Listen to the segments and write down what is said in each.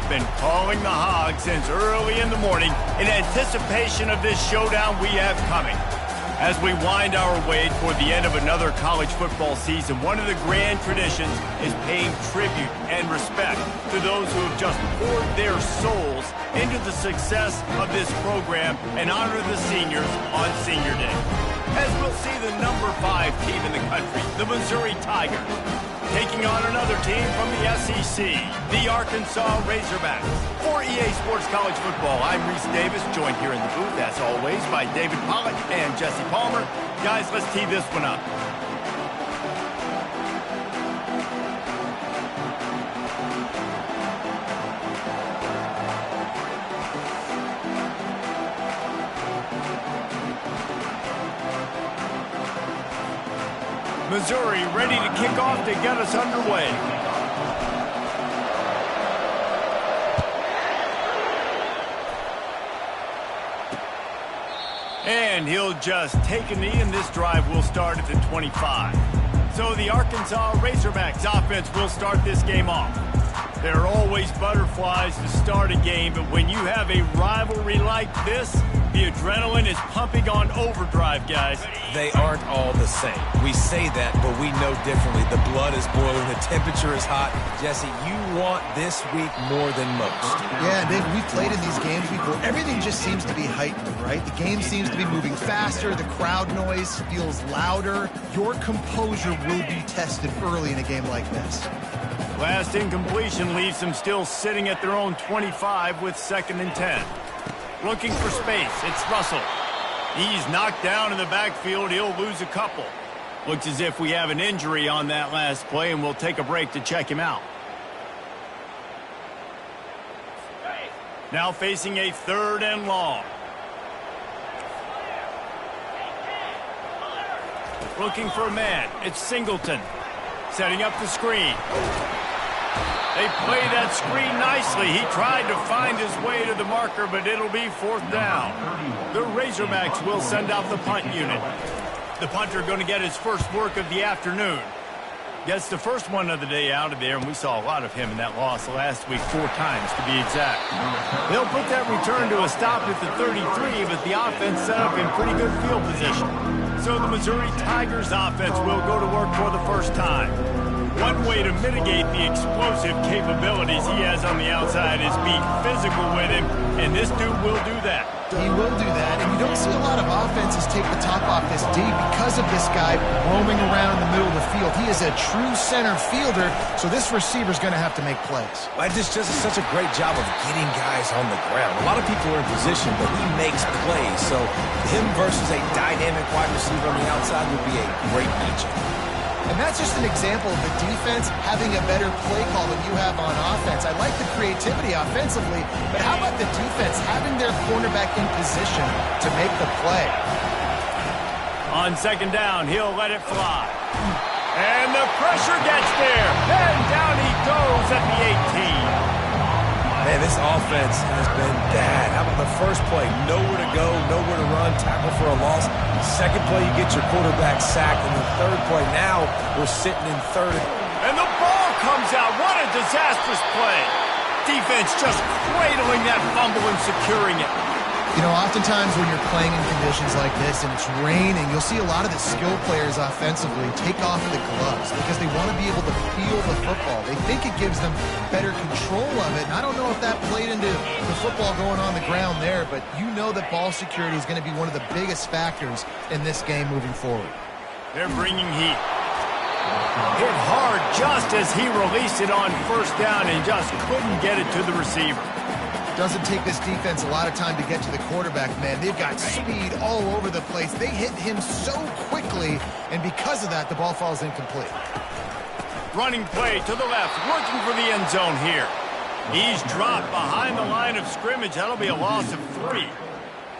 been calling the hog since early in the morning in anticipation of this showdown we have coming. As we wind our way toward the end of another college football season, one of the grand traditions is paying tribute and respect to those who have just poured their souls into the success of this program and honor the seniors on Senior Day. As we'll see the number 5 team in the country, the Missouri Tigers, taking on another team from the SEC, the Arkansas Razorbacks. For EA Sports College Football, I'm Reese Davis, joined here in the booth, as always, by David Pollock and Jesse Palmer. Guys, let's tee this one up. Missouri ready to kick off to get us underway. And he'll just take a knee, and this drive will start at the 25. So the Arkansas Razorbacks offense will start this game off. There are always butterflies to start a game, but when you have a rivalry like this, the adrenaline is pumping on overdrive, guys. They aren't all the same. We say that, but we know differently. The blood is boiling. The temperature is hot. Jesse, you want this week more than most. Yeah, Dave, we've played in these games before. Everything just seems to be heightened, right? The game seems to be moving faster. The crowd noise feels louder. Your composure will be tested early in a game like this. Last incompletion leaves them still sitting at their own 25 with 2nd and 10. Looking for space, it's Russell. He's knocked down in the backfield. He'll lose a couple. Looks as if we have an injury on that last play, and we'll take a break to check him out. Now facing a 3rd and long. Looking for a man. It's Singleton. Setting up the screen. They play that screen nicely. He tried to find his way to the marker, but it'll be 4th down. The Razorbacks will send out the punt unit. The punter going to get his first work of the afternoon. Gets the first one of the day out of there, and we saw a lot of him in that loss last week, 4 times to be exact. They'll put that return to a stop at the 33, but the offense set up in pretty good field position. So the Missouri Tigers offense will go to work for the first time. One way to mitigate the explosive capabilities he has on the outside is be physical with him, and this dude will do that. He will do that, and you don't see a lot of offenses take the top off this D because of this guy roaming around in the middle of the field. He is a true center fielder, so this receiver's going to have to make plays. This just is such a great job of getting guys on the ground. A lot of people are in position, but he makes plays, so him versus a dynamic wide receiver on the outside would be a great matchup. And that's just an example of the defense having a better play call than you have on offense. I like the creativity offensively, but how about the defense having their cornerback in position to make the play? On 2nd down, he'll let it fly. And the pressure gets there. And down he goes at the 18. Man, this offense has been bad. How about the first play? Nowhere to go, nowhere to run, tackle for a loss. Second play, you get your quarterback sacked. And the 3rd play, now we're sitting in 3rd. And the ball comes out. What a disastrous play. Defense just cradling that fumble and securing it. You know, oftentimes when you're playing in conditions like this and it's raining, you'll see a lot of the skill players offensively take off the gloves because they want to be able to feel the football. They think it gives them better control of it. And I don't know if that played into the football going on the ground there, but you know that ball security is going to be one of the biggest factors in this game moving forward. They're bringing heat. Hit hard just as he released it on 1st down and just couldn't get it to the receiver. Doesn't take this defense a lot of time to get to the quarterback, man. They've got speed all over the place. They hit him so quickly, and because of that, the ball falls incomplete. Running play to the left, looking for the end zone here. He's dropped behind the line of scrimmage. That'll be a loss of 3.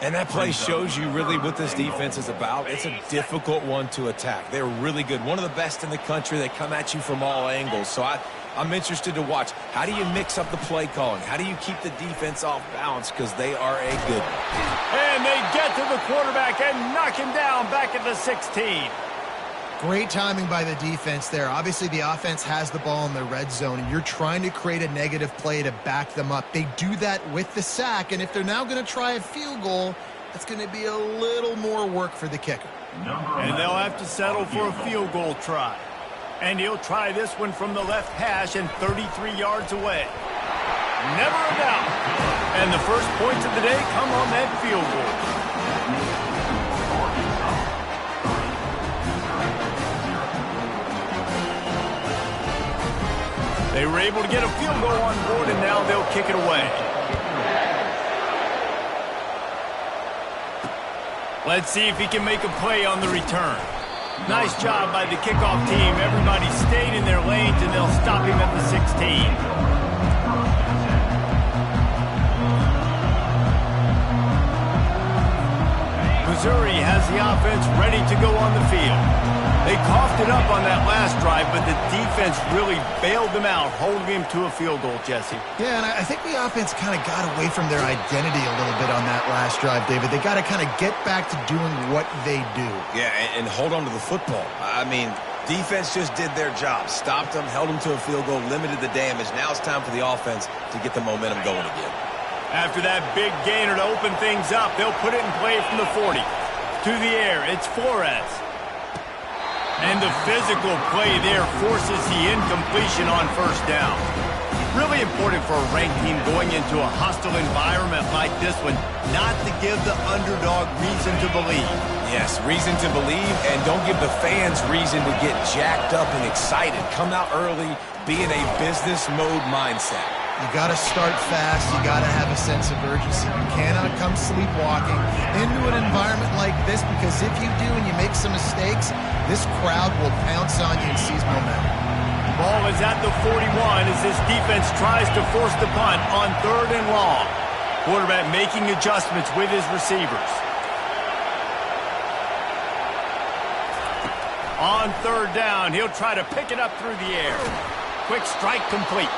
And that play shows you really what this defense is about. It's a difficult one to attack. They're really good. One of the best in the country. They come at you from all angles. So I'm interested to watch. How do you mix up the play calling? How do you keep the defense off balance? Because they are a good one. And they get to the quarterback and knock him down back at the 16. Great timing by the defense there. Obviously, the offense has the ball in the red zone, and you're trying to create a negative play to back them up. They do that with the sack, and if they're now going to try a field goal, that's going to be a little more work for the kicker. And they'll have to settle for a field goal try. And he'll try this one from the left hash and 33 yards away. Never a doubt. And the first points of the day come on that field goal. They were able to get a field goal on board, and now they'll kick it away. Let's see if he can make a play on the return. Nice job by the kickoff team. Everybody stayed in their lanes, and they'll stop him at the 16. Missouri has the offense ready to go on the field. They coughed it up on that last drive, but the defense really bailed them out, holding him to a field goal, Jesse. Yeah, and I think the offense kind of got away from their identity a little bit on that last drive, David. They got to kind of get back to doing what they do. Yeah, and hold on to the football. I mean, defense just did their job. Stopped them, held them to a field goal, limited the damage. Now it's time for the offense to get the momentum going again. After that big gainer to open things up, they'll put it in play from the 40. To the air, it's Flores. And the physical play there forces the incompletion on first down. Really important for a ranked team going into a hostile environment like this one, not to give the underdog reason to believe. Yes, reason to believe, and don't give the fans reason to get jacked up and excited. Come out early, be in a business mode mindset. You got to start fast. You got to have a sense of urgency. You cannot come sleepwalking into an environment like this, because if you do and you make some mistakes, this crowd will pounce on you and seize momentum. Ball is at the 41 as this defense tries to force the punt on 3rd and long. Quarterback making adjustments with his receivers. On 3rd down, he'll try to pick it up through the air. Quick strike complete.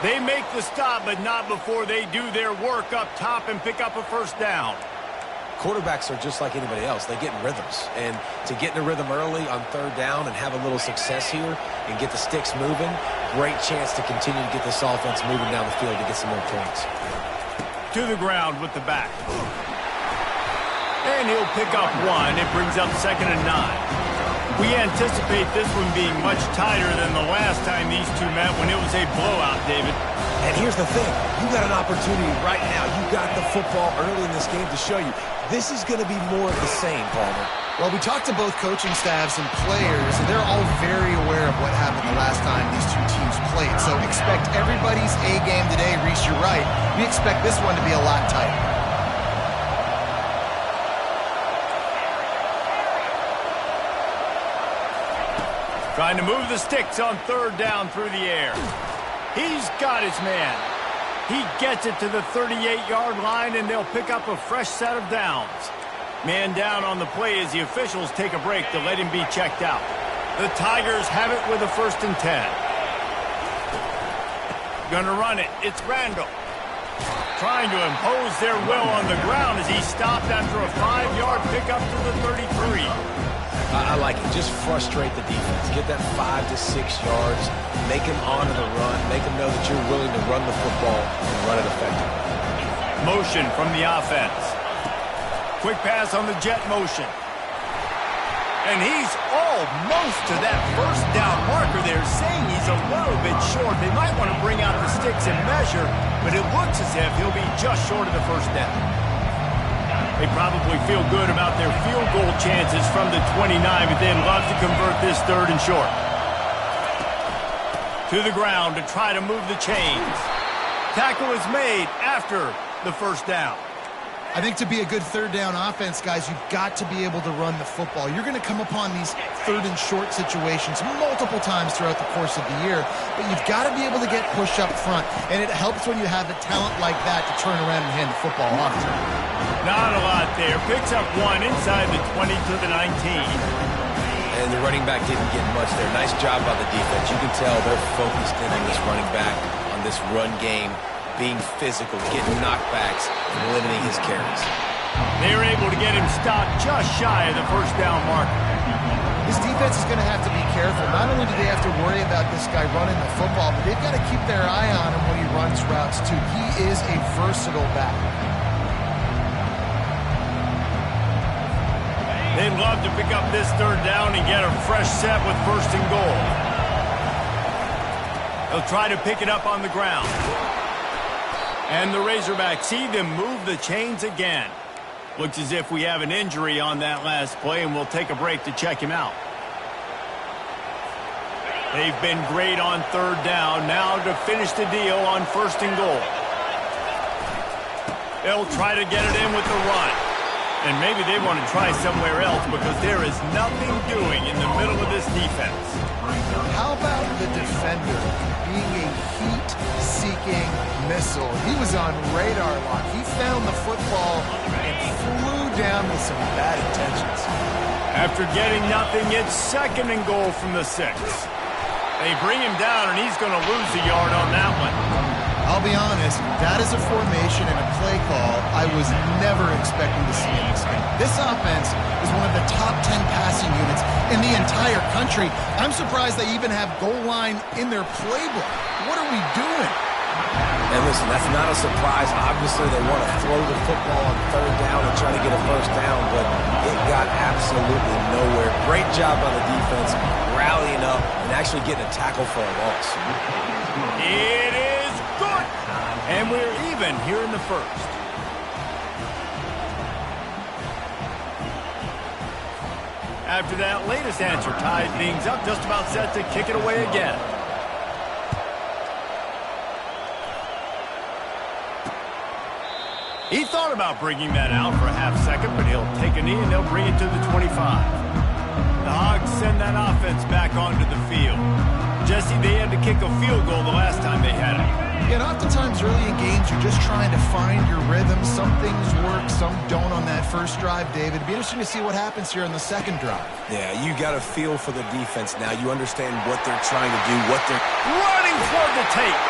They make the stop, but not before they do their work up top and pick up a first down. Quarterbacks are just like anybody else. They get in rhythms. And to get in a rhythm early on 3rd down and have a little success here and get the sticks moving, great chance to continue to get this offense moving down the field to get some more points. To the ground with the back. And he'll pick up one. It brings up 2nd and 9. We anticipate this one being much tighter than the last time these two met when it was a blowout, David. And here's the thing. You got an opportunity right now. You got the football early in this game to show you. This is going to be more of the same, Palmer. Well, we talked to both coaching staffs and players, and they're all very aware of what happened the last time these two teams played. So expect everybody's A game today. Reese, you're right. We expect this one to be a lot tighter. Trying to move the sticks on 3rd down through the air. He's got his man. He gets it to the 38-yard line, and they'll pick up a fresh set of downs. Man down on the play as the officials take a break to let him be checked out. The Tigers have it with a 1st and 10. Gonna run it. It's Randall. Trying to impose their will on the ground as he stopped after a 5-yard pickup to the 33. I like it. Just frustrate the defense. Get that 5 to 6 yards. Make them honor the run. Make them know that you're willing to run the football and run it effectively. Motion from the offense. Quick pass on the jet motion. And he's almost to that first down marker there, saying he's a little bit short. They might want to bring out the sticks and measure, but it looks as if he'll be just short of the first down. They probably feel good about their field goal chances from the 29, but they'd love to convert this 3rd and short. To the ground to try to move the chains. Tackle is made after the first down. I think to be a good 3rd down offense, guys, you've got to be able to run the football. You're going to come upon these 3rd and short situations multiple times throughout the course of the year, but you've got to be able to get push up front, and it helps when you have a talent like that to turn around and hand the football off to. Not a lot there. Picks up one inside the 20 to the 19. And the running back didn't get much there. Nice job by the defense. You can tell they're focused in on this running back, on this run game, being physical, getting knockbacks, and limiting his carries. They were able to get him stopped just shy of the first down marker. This defense is going to have to be careful. Not only do they have to worry about this guy running the football, but they've got to keep their eye on him when he runs routes too. He is a versatile back. They'd love to pick up this third down and get a fresh set with 1st and goal. They'll try to pick it up on the ground. And the Razorbacks see them move the chains again. Looks as if we have an injury on that last play, and we'll take a break to check him out. They've been great on 3rd down. Now to finish the deal on 1st and goal. They'll try to get it in with the run. And maybe they want to try somewhere else because there is nothing doing in the middle of this defense. How about the defender being a heat-seeking missile? He was on radar lock. He found the football and flew down with some bad intentions. After getting nothing, it's 2nd and goal from the 6. They bring him down, and he's going to lose a yard on that one. I'll be honest, that is a formation and a play call I was never expecting to see in this game. This offense is one of the top 10 passing units in the entire country. I'm surprised they even have goal line in their playbook. What are we doing? And listen, that's not a surprise. Obviously, they want to throw the football on 3rd down and try to get a 1st down, but it got absolutely nowhere. Great job by the defense, rallying up and actually getting a tackle for a loss. It is good. And we're even here in the 1st. After that latest answer tied things up, just about set to kick it away again. He thought about bringing that out for a half second, but he'll take a knee and they'll bring it to the 25. The Hogs send that offense back onto the field. Jesse, they had to kick a field goal the last time they had it. Yeah, and oftentimes early in games, you're just trying to find your rhythm. Some things work, some don't on that first drive, David. It'd be interesting to see what happens here in the 2nd drive. Yeah, you got a feel for the defense now. You understand what they're trying to do, what they're running toward the tape.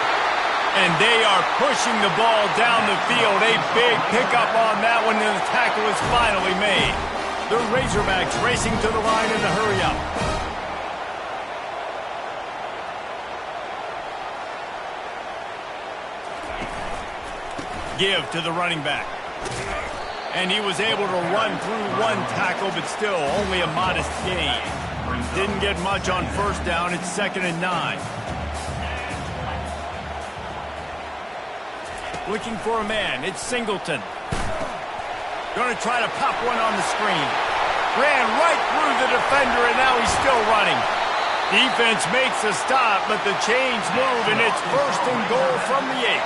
And they are pushing the ball down the field. A big pickup on that one, and the tackle is finally made. The Razorbacks racing to the line in a hurry-up. Give to the running back. And he was able to run through one tackle, but still only a modest gain. Didn't get much on 1st down. It's 2nd and 9. Looking for a man. It's Singleton. Going to try to pop one on the screen. Ran right through the defender, and now he's still running. Defense makes a stop, but the chains move, and it's 1st and goal from the 8.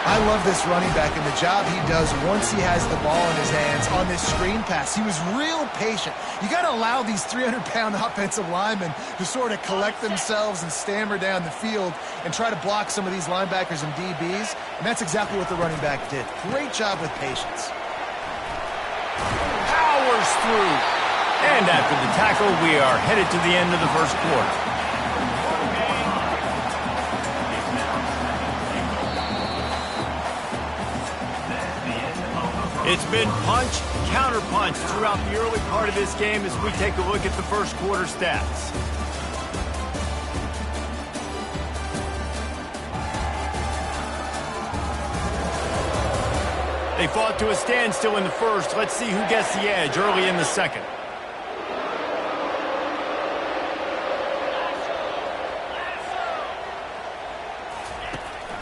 I love this running back and the job he does once he has the ball in his hands on this screen pass. He was real patient. You got to allow these 300-pound offensive linemen to sort of collect themselves and stammer down the field and try to block some of these linebackers and DBs, and that's exactly what the running back did. Great job with patience. Powers through. And after the tackle, we are headed to the end of the 1st quarter. It's been punch, counter-punch throughout the early part of this game as we take a look at the 1st quarter stats. They fought to a standstill in the 1st. Let's see who gets the edge early in the 2nd.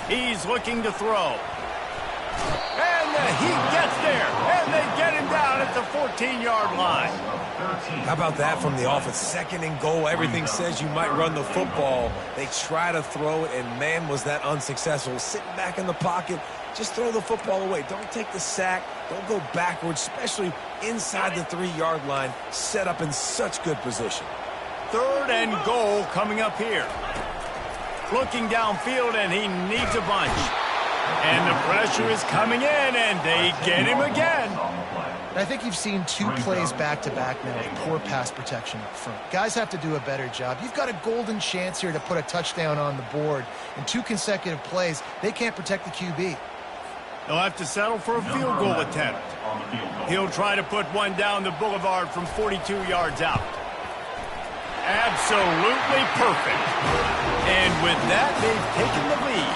He's looking to throw. And the Heat gets there, and they get him down at the 14-yard line. How about that from the offense? 2nd and goal. Everything says you might run the football. They try to throw it, and man, was that unsuccessful. Sitting back in the pocket, just throw the football away. Don't take the sack. Don't go backwards, especially inside the 3-yard line. Set up in such good position. 3rd and goal coming up here. Looking downfield, and he needs a bunch. And the pressure is coming in, and they get him again. I think you've seen 2 plays back-to-back now with poor pass protection up front. Guys have to do a better job. You've got a golden chance here to put a touchdown on the board. In 2 consecutive plays, they can't protect the QB. They'll have to settle for a field goal attempt. He'll try to put one down the boulevard from 42 yards out. Absolutely perfect. And with that, they've taken the lead.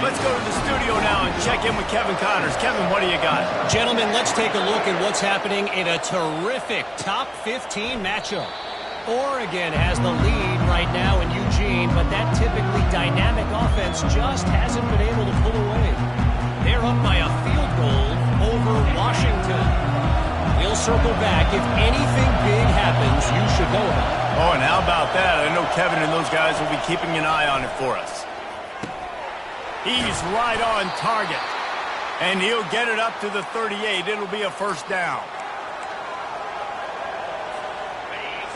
Let's go to the studio now and check in with Kevin Connors. Kevin, what do you got? Gentlemen, let's take a look at what's happening in a terrific top 15 matchup. Oregon has the lead right now in Eugene, but that typically dynamic offense just hasn't been able to pull away. They're up by a field goal over Washington. We'll circle back. If anything big happens, you should know about it. Oh, and how about that? I know Kevin and those guys will be keeping an eye on it for us. He's right on target. And he'll get it up to the 38. It'll be a first down.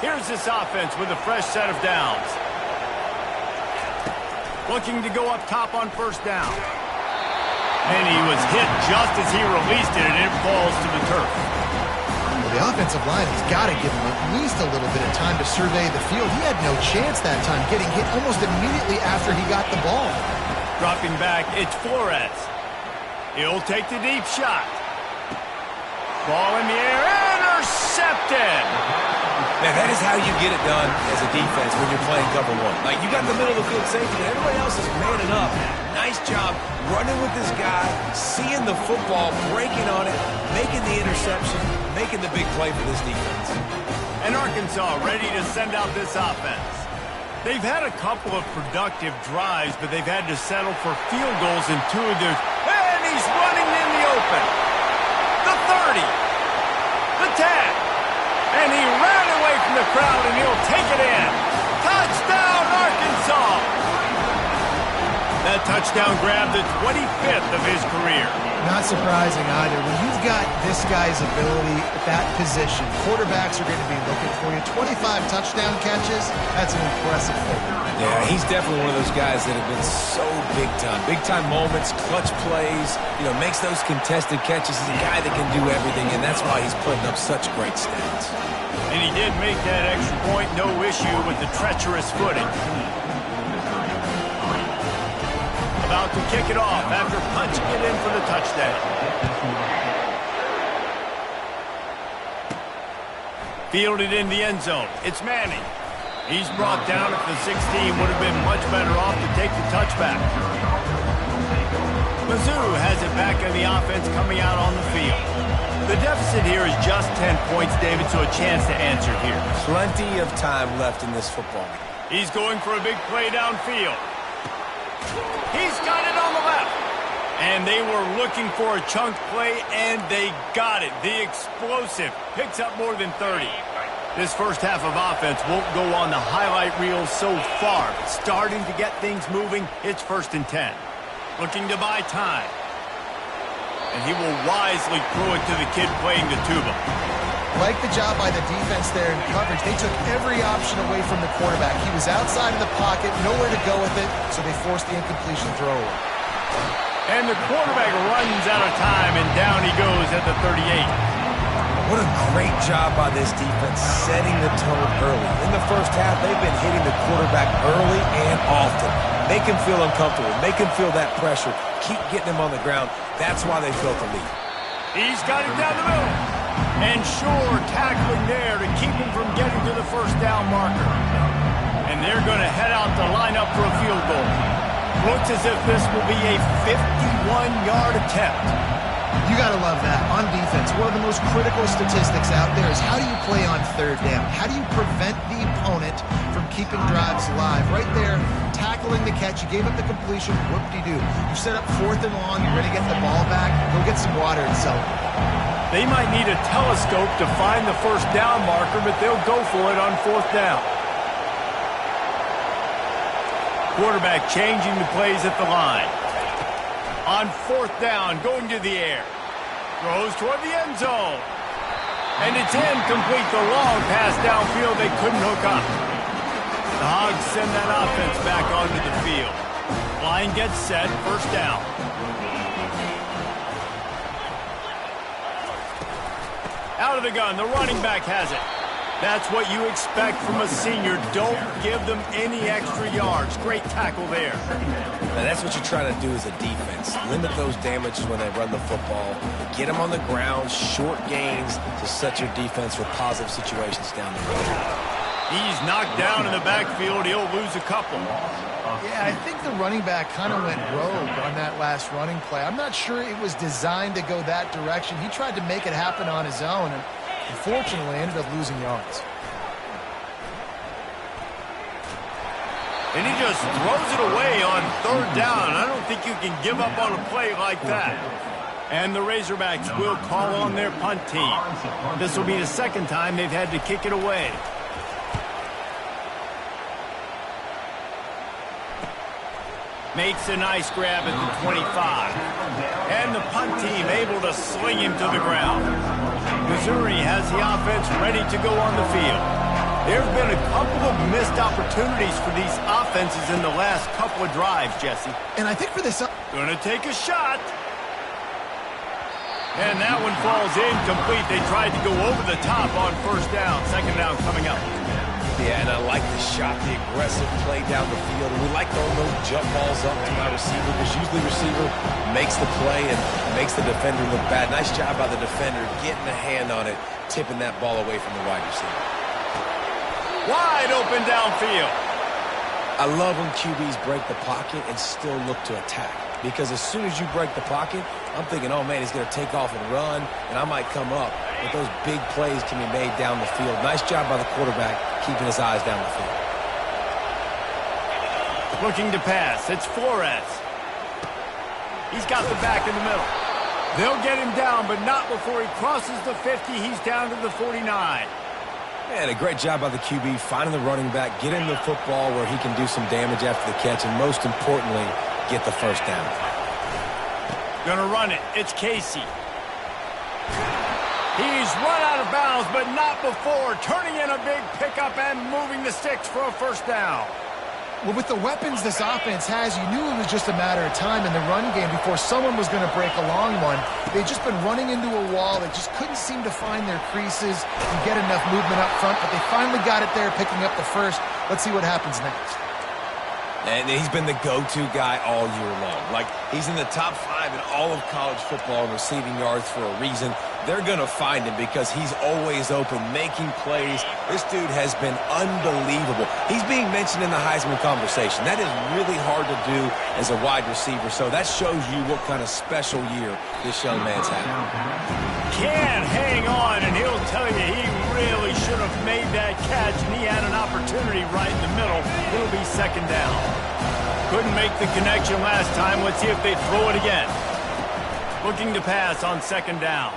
Here's this offense with a fresh set of downs. Looking to go up top on first down. And he was hit just as he released it, and it falls to the turf. Well, the offensive line has got to give him at least a little bit of time to survey the field. He had no chance that time, getting hit almost immediately after he got the ball. Dropping back, it's Flores. He'll take the deep shot. Ball in the air, intercepted! Man, that is how you get it done as a defense when you're playing cover one. Like, you got the middle of the field safety, and everybody else is manning up. Nice job running with this guy, seeing the football, breaking on it, making the interception, making the big play for this defense. And Arkansas ready to send out this offense. They've had a couple of productive drives, but they've had to settle for field goals in two of their... And he's running in the open. The 30. The 10. And he ran away from the crowd, and he'll take it in. Touchdown, Arkansas! That touchdown grabbed the 25th of his career. Not surprising either. When you've got this guy's ability at that position, quarterbacks are going to be looking for you. 25 touchdown catches, that's an impressive thing. Yeah, he's definitely one of those guys that have been so big time. Big time moments, clutch plays, makes those contested catches. He's a guy that can do everything, and that's why he's putting up such great stats. And he did make that extra point, no issue with the treacherous footing. About to kick it off after punching it in for the touchdown. Fielded in the end zone. It's Manning. He's brought down at the 16. Would have been much better off to take the touchback. Mizzou has it back in the offense coming out on the field. The deficit here is just 10 points, David, so a chance to answer here. Plenty of time left in this football. He's going for a big play downfield. He's got it on the left. And they were looking for a chunk play, and they got it. The explosive picks up more than 30. This first half of offense won't go on the highlight reel so far. But starting to get things moving, it's 1st and 10. Looking to buy time. And he will wisely throw it to the kid playing the tuba. Like the job by the defense there in coverage. They took every option away from the quarterback. He was outside of the pocket, nowhere to go with it, so they forced the incompletion throw. And the quarterback runs out of time, and down he goes at the 38. What a great job by this defense setting the tone early. In the first half, they've been hitting the quarterback early and often. Make him feel uncomfortable. Make him feel that pressure. Keep getting him on the ground. That's why they built the lead. He's got it down the middle. And sure, tackling there to keep him from getting to the first down marker. And they're going to head out to line up for a field goal. Looks as if this will be a 51-yard attempt. You got to love that. On defense, one of the most critical statistics out there is how do you play on 3rd down? How do you prevent the opponent from keeping drives alive? Right there, tackling the catch. You gave up the completion. Whoop-de-doo. You set up 4th and long. You're going to get the ball back. Go get some water and celebrate. They might need a telescope to find the first down marker, but they'll go for it on 4th down. Quarterback changing the plays at the line. On 4th down, going to the air. Throws toward the end zone. And it's incomplete. The long pass downfield they couldn't hook up. The Hogs send that offense back onto the field. Line gets set, 1st down. Out of the gun, the running back has it. That's what you expect from a senior. Don't give them any extra yards. Great tackle there. Now that's what you're trying to do as a defense. Limit those damages when they run the football. Get them on the ground, short gains to set your defense for positive situations down the road. He's knocked down in the backfield. He'll lose a couple. Yeah, I think the running back kind of went rogue on that last running play. I'm not sure it was designed to go that direction. He tried to make it happen on his own, and unfortunately ended up losing yards. And he just throws it away on third down. I don't think you can give up on a play like that. And the Razorbacks will call on their punt team. This will be the second time they've had to kick it away. Makes a nice grab at the 25. And the punt team able to sling him to the ground. Missouri has the offense ready to go on the field. There have been a couple of missed opportunities for these offenses in the last couple of drives, Jesse. And I think for this... Gonna take a shot. And that one falls incomplete. They tried to go over the top on first down. Second down coming up. Yeah, and I like the shot, the aggressive play down the field. And we like throwing those jump balls up to my receiver because usually the receiver makes the play and makes the defender look bad. Nice job by the defender getting a hand on it, tipping that ball away from the wide receiver. Wide open downfield. I love when QBs break the pocket and still look to attack. Because as soon as you break the pocket, I'm thinking, oh, man, he's going to take off and run, and I might come up. But those big plays can be made down the field. Nice job by the quarterback keeping his eyes down the field. Looking to pass. It's Flores. He's got the back in the middle. They'll get him down, but not before he crosses the 50. He's down to the 49. Man, a great job by the QB finding the running back, getting the football where he can do some damage after the catch, and most importantly, get the first down. Gonna run it. It's Casey. He's run out of bounds, but not before turning in a big pickup and moving the sticks for a first down. Well, with the weapons this offense has, you knew it was just a matter of time in the run game before someone was going to break a long one. They've just been running into a wall. They just couldn't seem to find their creases and get enough movement up front, but they finally got it there, picking up the first. Let's see what happens next. And he's been the go-to guy all year long. Like, he's in the top 5 in all of college football in receiving yards for a reason. They're going to find him because he's always open, making plays. This dude has been unbelievable. He's being mentioned in the Heisman conversation. That is really hard to do as a wide receiver, so that shows you what kind of special year this young man's had. Can't hang on, and he'll tell you he really should have made that catch, and he had an opportunity right in the middle. It'll be second down. Couldn't make the connection last time. Let's see if they throw it again. Looking to pass on second down.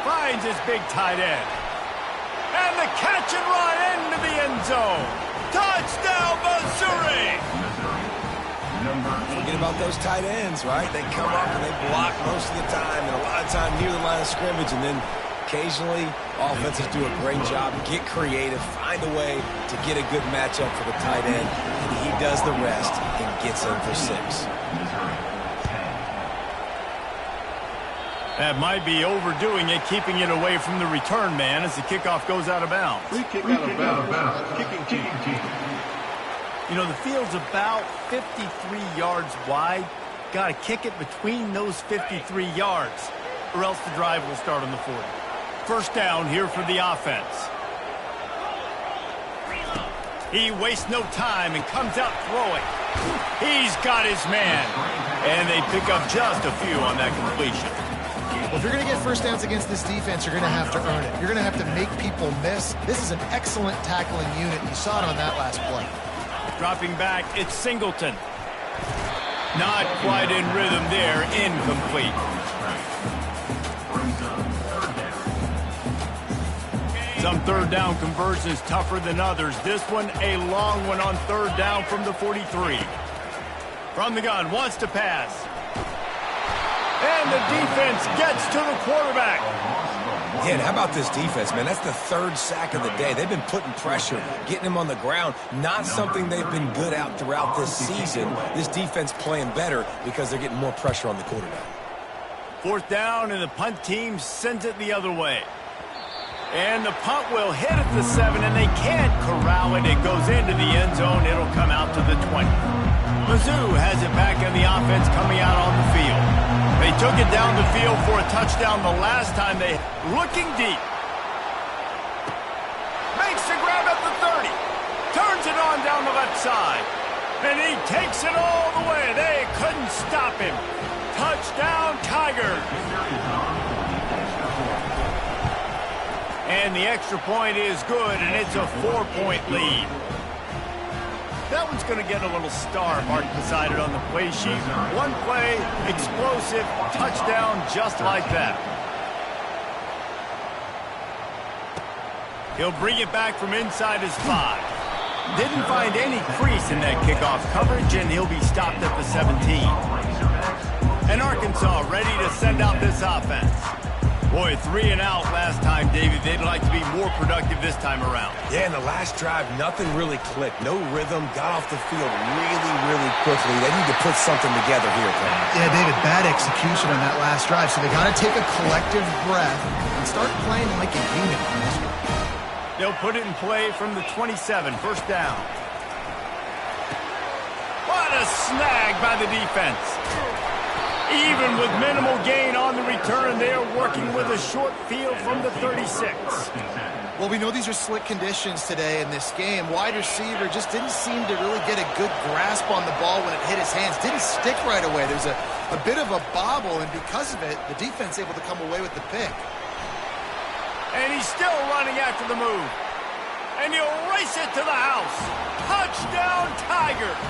Finds his big tight end. And the catch and run into the end zone. Touchdown, Missouri! Forget about those tight ends, right? They come up and they block most of the time, and a lot of time near the line of scrimmage, and then occasionally offenses do a great job, get creative, find a way to get a good matchup for the tight end, and he does the rest and gets in for 6. That might be overdoing it, keeping it away from the return man as the kickoff goes out of bounds. Free kick out of bounds. Kicking team. You know, the field's about 53 yards wide. Got to kick it between those 53 yards, or else the drive will start on the 40. First down here for the offense. He wastes no time and comes out throwing. He's got his man. And they pick up just a few on that completion. Well, if you're going to get first downs against this defense, you're going to have to earn it. You're going to have to make people miss. This is an excellent tackling unit. You saw it on that last play. Dropping back, it's Singleton. Not quite in rhythm there, incomplete. Some third down conversions tougher than others. This one, a long one on third down from the 43. From the gun, wants to pass. And the defense gets to the quarterback. Yeah, and how about this defense, man? That's the 3rd sack of the day. They've been putting pressure, getting him on the ground. Not something they've been good at throughout this season. This defense playing better because they're getting more pressure on the quarterback. Fourth down, and the punt team sends it the other way. And the punt will hit at the 7, and they can't corral it. It goes into the end zone. It'll come out to the 20. Mizzou has it back in the offense coming out on the field. They took it down the field for a touchdown the last time. They looking deep. Makes the grab. outside. And he takes it all the way. They couldn't stop him. Touchdown, Tigers. And the extra point is good, and it's a 4-point lead. That one's going to get a little star marked beside it on the play sheet. One play, explosive, touchdown, just like that. He'll bring it back from inside his 5. Didn't find any crease in that kickoff coverage, and he'll be stopped at the 17. And Arkansas ready to send out this offense. Boy, 3 and out last time, David. They'd like to be more productive this time around. Yeah, in the last drive, nothing really clicked. No rhythm, got off the field really quickly. They need to put something together here, Tom. Yeah, David, bad execution on that last drive, so they got to take a collective breath and start playing like a unit on this one. They'll put it in play from the 27, first down. What a snag by the defense. Even with minimal gain on the return, they're working with a short field from the 36. Well, we know these are slick conditions today in this game. Wide receiver just didn't seem to really get a good grasp on the ball when it hit his hands. Didn't stick right away. There's a bit of a bobble, and because of it, the defense able to come away with the pick. And he's still running after the move. And he'll race it to the house. Touchdown, Tigers.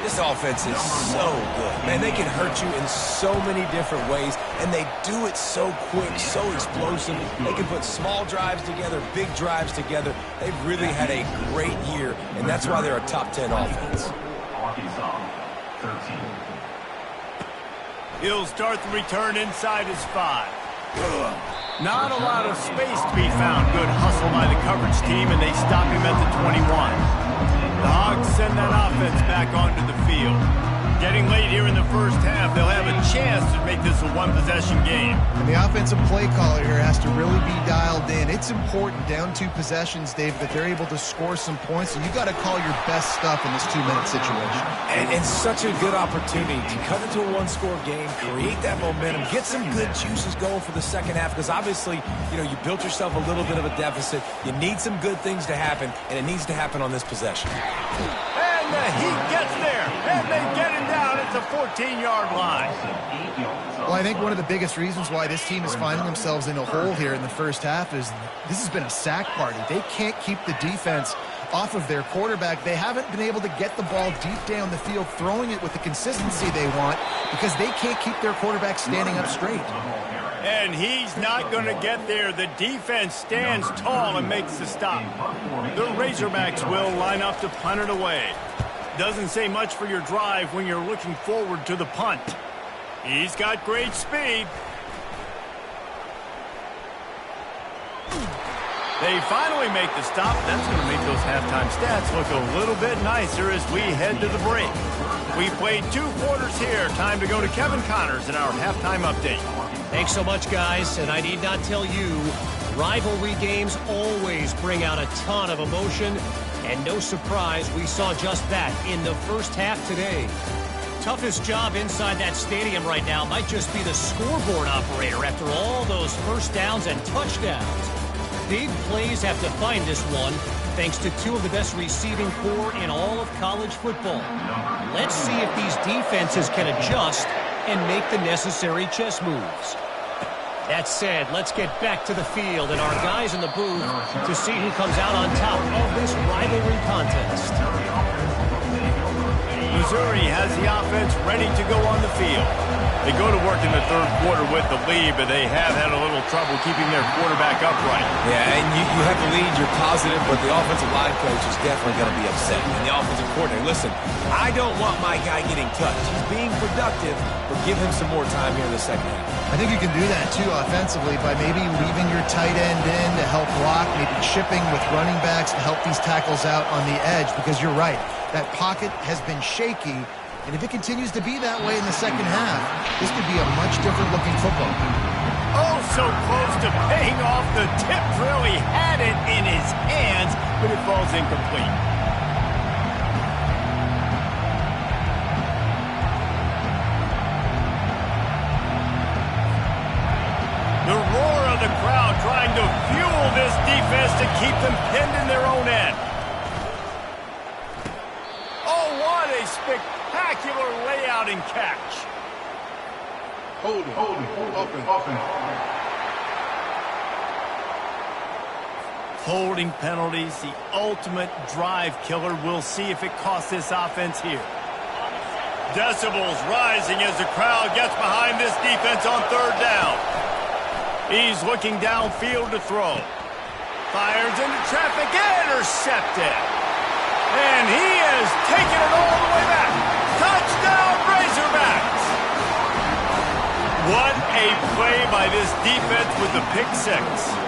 This offense is so good. Man, they can hurt you in so many different ways, and they do it so quick, so explosive. They can put small drives together, big drives together. They've really had a great year, and that's why they're a top 10 offense. He'll start the return inside his 5. Not a lot of space to be found. Good hustle by the coverage team, and they stop him at the 21. The Hogs send that offense back onto the field. Getting late here in the first half, they'll have a chance to make this a one-possession game. And the offensive play caller here has to really be dialed in. It's important down 2 possessions, Dave, that they're able to score some points. And you got to call your best stuff in this 2-minute situation. And such a good opportunity to cut into a one-score game, create that momentum, get some good juices going for the second half. Because obviously, you built yourself a little bit of a deficit. You need some good things to happen, and it needs to happen on this possession. And the Heat gets there, and they get him down at the 14-yard line. Well, I think one of the biggest reasons why this team is finding themselves in a hole here in the first half is this has been a sack party. They can't keep the defense off of their quarterback. They haven't been able to get the ball deep down the field, throwing it with the consistency they want because they can't keep their quarterback standing up straight. And he's not going to get there. The defense stands tall and makes the stop. The Razorbacks will line up to punt it away. Doesn't say much for your drive when you're looking forward to the punt. He's got great speed. They finally make the stop. That's going to make those halftime stats look a little bit nicer as we head to the break. We played 2 quarters here. Time to go to Kevin Connors in our halftime update. Thanks so much, guys. And I need not tell you, rivalry games always bring out a ton of emotion. And no surprise, we saw just that in the first half today. Toughest job inside that stadium right now might just be the scoreboard operator after all those first downs and touchdowns. Big plays have defined this one, thanks to 2 of the best receiving corps in all of college football. Let's see if these defenses can adjust and make the necessary chess moves. That said, let's get back to the field and our guys in the booth to see who comes out on top of this rivalry contest. Missouri has the offense ready to go on the field. They go to work in the third quarter with the lead, but they have had a little trouble keeping their quarterback upright. Yeah, and you have the lead, you're positive, but the offensive line coach is definitely going to be upset. And the offensive coordinator, listen, I don't want my guy getting touched. He's being productive, but give him some more time here in the second half. I think you can do that, too, offensively, by maybe leaving your tight end in to help block, maybe chipping with running backs to help these tackles out on the edge, because you're right. That pocket has been shaky, and if it continues to be that way in the second half, this could be a much different-looking football. Oh, so close to paying off the tip drill. He had it in his hands, but it falls incomplete. The roar of the crowd trying to fuel this defense to keep them pinned in their own end. spectacular layout and catch. Holding, offense. Holding penalties, the ultimate drive killer. We'll see if it costs this offense here. Decibels rising as the crowd gets behind this defense on third down. He's looking downfield to throw. Fires into traffic, intercepted. And he has taken it all the way back. Touchdown, Razorbacks! What a play by this defense with the pick six.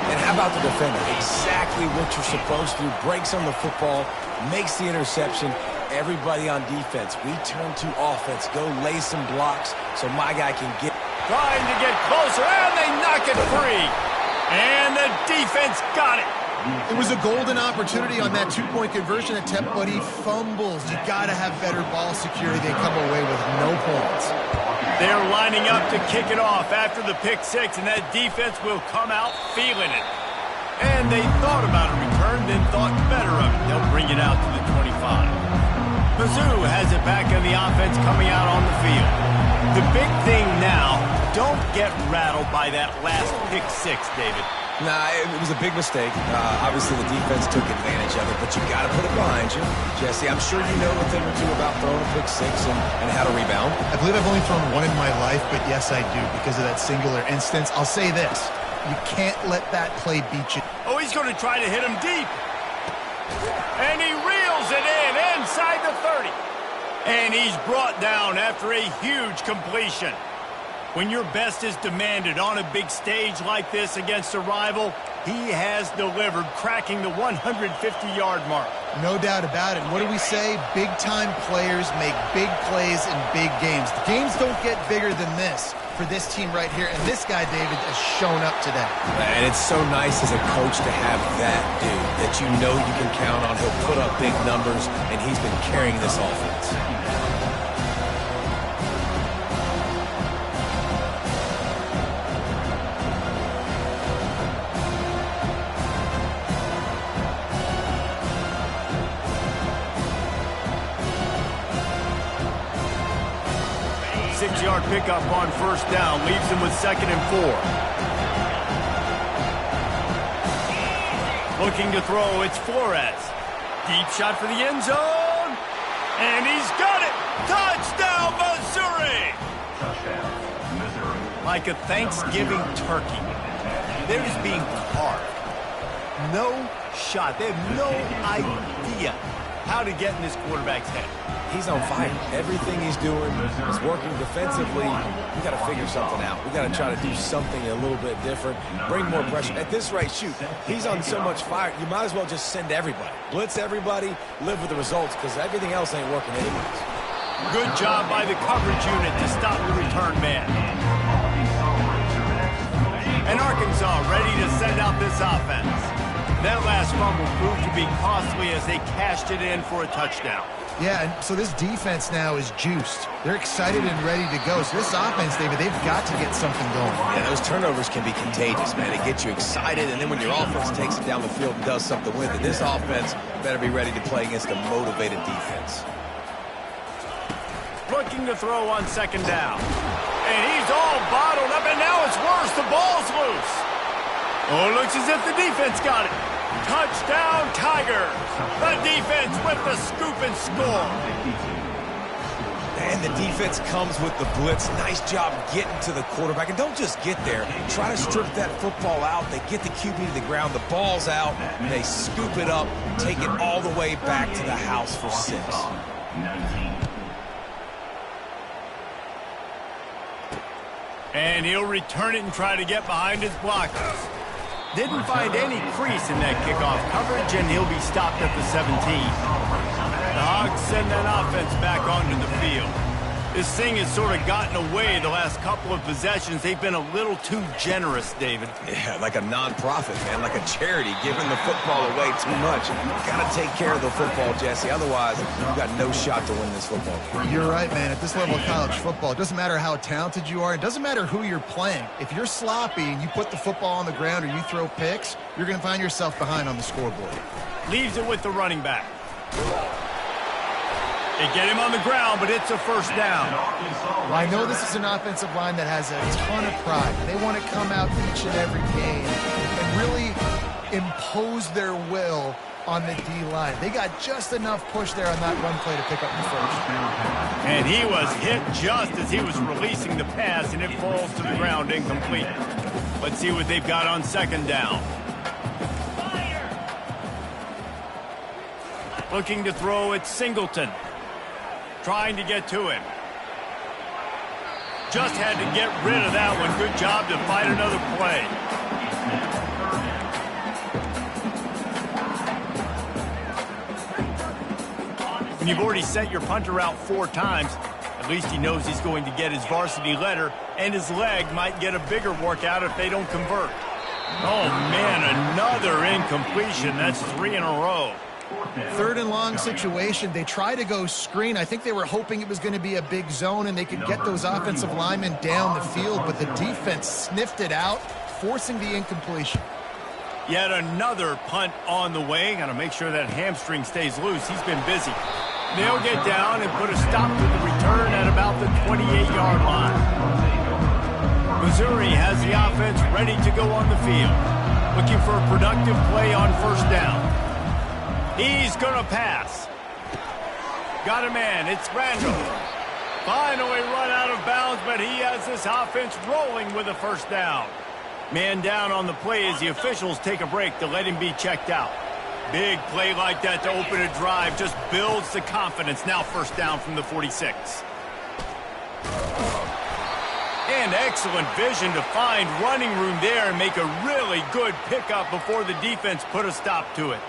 And how about the defender? Exactly what you're supposed to. Breaks on the football, makes the interception. Everybody on defense, we turn to offense. Go lay some blocks so my guy can get. Trying to get closer, and they knock it free. And the defense got it. It was a golden opportunity on that two-point conversion attempt, but he fumbles. You got to have better ball security. They come away with no points. They're lining up to kick it off after the pick six, and that defense will come out feeling it. And they thought about a return, then thought better of it. They'll bring it out to the 25. Mizzou has it back on the offense coming out on the field. The big thing now, don't get rattled by that last pick six, David. Nah, it was a big mistake. Obviously, the defense took advantage of it, but you got to put it behind you. Jesse, I'm sure you know a thing or two about throwing a pick six and how to rebound. I believe I've only thrown one in my life, but yes, I do because of that singular instance. I'll say this. You can't let that play beat you. Oh, he's going to try to hit him deep. And he reels it in inside the 30. And he's brought down after a huge completion. When your best is demanded on a big stage like this against a rival, he has delivered, cracking the 150-yard mark. No doubt about it. What do we say? Big-time players make big plays in big games. The games don't get bigger than this for this team right here, and this guy, David, has shown up today. And it's so nice as a coach to have that dude that you know you can count on. He'll put up big numbers, and he's been carrying this offense. Six-yard pickup on first down, leaves him with 2nd and 4. Looking to throw, it's Flores. Deep shot for the end zone. And he's got it. Touchdown, Missouri! Like a Thanksgiving turkey. They're just being carved. No shot. They have no idea how to get in this quarterback's head. He's on fire. Everything he's doing is working defensively. We got to figure something out. We got to try to do something a little bit different, bring more pressure. At this rate, shoot, he's on so much fire, you might as well just send everybody. Blitz everybody, live with the results, because everything else ain't working anyways. Good job by the coverage unit to stop the return man. And Arkansas ready to send out this offense. That last fumble proved to be costly as they cashed it in for a touchdown. Yeah, and so this defense now is juiced. They're excited and ready to go. So this offense, David, they've got to get something going. Yeah, those turnovers can be contagious, man. It gets you excited, and then when your offense takes it down the field and does something with it, this offense better be ready to play against a motivated defense. Looking to throw on 2nd down. And he's all bottled up, and now it's worse. The ball's loose. Oh, it looks as if the defense got it. Touchdown, Tigers. The defense with the scoop and score. And the defense comes with the blitz. Nice job getting to the quarterback. And don't just get there. Try to strip that football out. They get the QB to the ground. The ball's out. They scoop it up, take it all the way back to the house for 6. And he'll return it and try to get behind his blockers. Didn't find any crease in that kickoff coverage, and he'll be stopped at the 17. The Hogs send that offense back onto the field. This thing has sort of gotten away the last couple of possessions. They've been a little too generous, David. Yeah, like a non-profit, man, like a charity, giving the football away too much. You got to take care of the football, Jesse. Otherwise, you've got no shot to win this football game. You're right, man. At this level of college football, it doesn't matter how talented you are. It doesn't matter who you're playing. If you're sloppy and you put the football on the ground or you throw picks, you're going to find yourself behind on the scoreboard. Leaves it with the running back. They get him on the ground, but it's a first down. Well, I know this is an offensive line that has a ton of pride. They want to come out each and every game and really impose their will on the D-line. They got just enough push there on that run play to pick up the first. And he was hit just as he was releasing the pass, and it falls to the ground incomplete. Let's see what they've got on second down. Looking to throw at Singleton. Trying to get to him. Just had to get rid of that one. Good job to fight another play. When you've already sent your punter out 4 times, at least he knows he's going to get his varsity letter, and his leg might get a bigger workout if they don't convert. Oh, man, another incompletion. That's 3 in a row. Third and long situation. They try to go screen. I think they were hoping it was going to be a big zone and they could get those offensive linemen down the field, but the defense sniffed it out, forcing the incompletion. Yet another punt on the way. Got to make sure that hamstring stays loose. He's been busy. They'll get down and put a stop to the return at about the 28-yard line. Missouri has the offense ready to go on the field. Looking for a productive play on first down. He's going to pass. Got a man. It's Randall. Finally run out of bounds, but he has this offense rolling with a first down. Man down on the play as the officials take a break to let him be checked out. Big play like that to open a drive just builds the confidence. Now first down from the 46. And excellent vision to find running room there and make a really good pickup before the defense put a stop to it.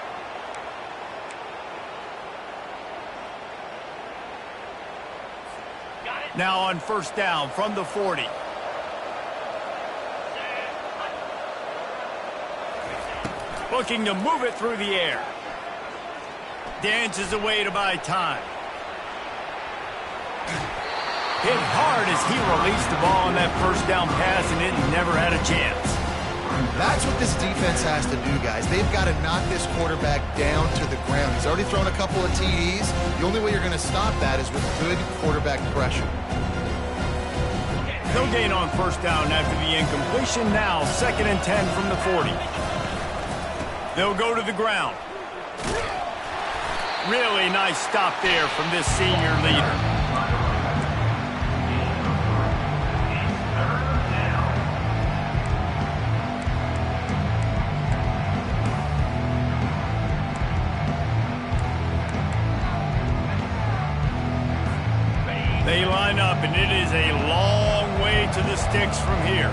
Now on first down from the 40. Looking to move it through the air. Dances away to buy time. Hit hard as he released the ball on that first down pass, and it never had a chance. That's what this defense has to do, guys. They've got to knock this quarterback down to the ground. He's already thrown a couple of TDs. The only way you're going to stop that is with good quarterback pressure. No gain on first down after the incompletion. Now 2nd and 10 from the 40. They'll go to the ground. Really nice stop there from this senior leader. They line up, and it is a long way to the sticks from here.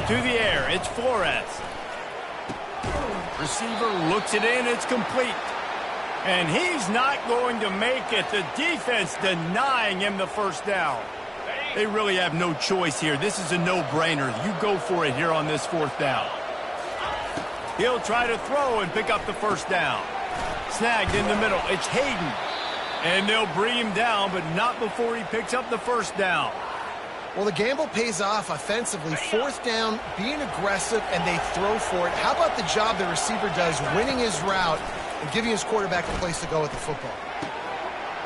To the air, it's Flores. Receiver looks it in, it's complete. And he's not going to make it. The defense denying him the first down. They really have no choice here. This is a no-brainer. You go for it here on this 4th down. He'll try to throw and pick up the first down. Snagged in the middle. It's Hayden. And they'll bring him down, but not before he picks up the first down. Well, the gamble pays off offensively. 4th down, being aggressive, and they throw for it. How about the job the receiver does, winning his route and giving his quarterback a place to go with the football?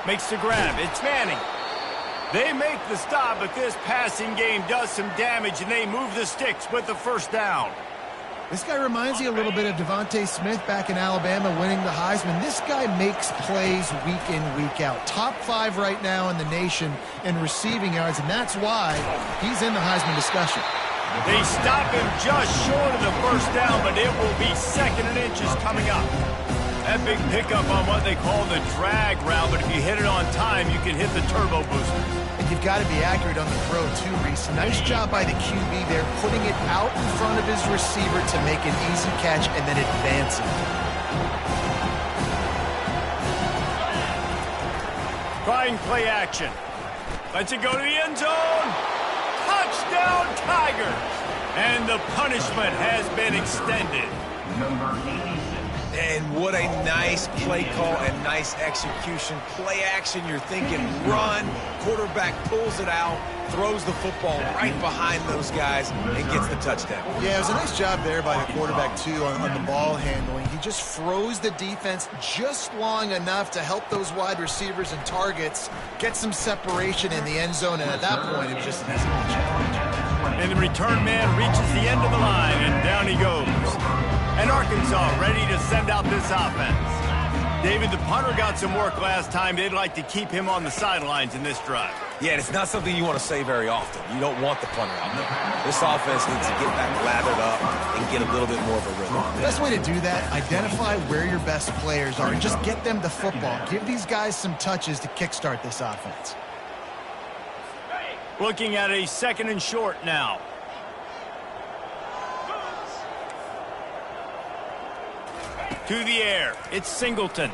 Makes the grab. It's Manning. They make the stop, but this passing game does some damage, and they move the sticks with the first down. This guy reminds you a little bit of Devontae Smith back in Alabama winning the Heisman. This guy makes plays week in, week out. Top 5 right now in the nation in receiving yards, and that's why he's in the Heisman discussion. They stop him just short of the first down, but it will be 2nd and inches coming up. That big pickup on what they call the drag route, but if you hit it on time, you can hit the turbo booster. And you've got to be accurate on the throw, too, Reese. Nice job by the QB there, putting it out in front of his receiver to make an easy catch and then advancing. Trying play action. Lets it go to the end zone. Touchdown, Tigers. And the punishment has been extended. Number 86. And what a nice play call and nice execution. Play action, you're thinking run. Quarterback pulls it out, throws the football right behind those guys, and gets the touchdown. Yeah, it was a nice job there by the quarterback, too, on the ball handling. He just froze the defense just long enough to help those wide receivers and targets get some separation in the end zone, and at that point, it was just an easy challenge. And the return man reaches the end of the line, and down he goes. And Arkansas ready to send out this offense. David, the punter got some work last time. They'd like to keep him on the sidelines in this drive. Yeah, and it's not something you want to say very often. You don't want the punter out there. This offense needs to get back lathered up and get a little bit more of a rhythm. The best way to do that, identify where your best players are and just get them the football. Give these guys some touches to kickstart this offense. Looking at a 2nd and short now. To the air. It's Singleton.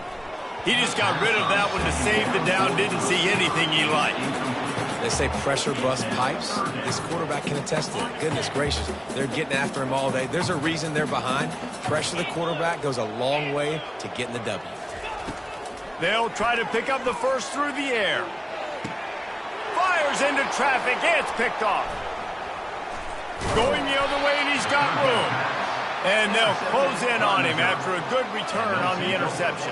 He just got rid of that one to save the down. Didn't see anything he liked. They say pressure bust pipes. This quarterback can attest to it. Goodness gracious. They're getting after him all day. There's a reason they're behind. Pressure the quarterback goes a long way to getting the W. They'll try to pick up the first through the air. Fires into traffic. It's picked off. Going the other way, and he's got room. And they'll close in on him after a good return on the interception.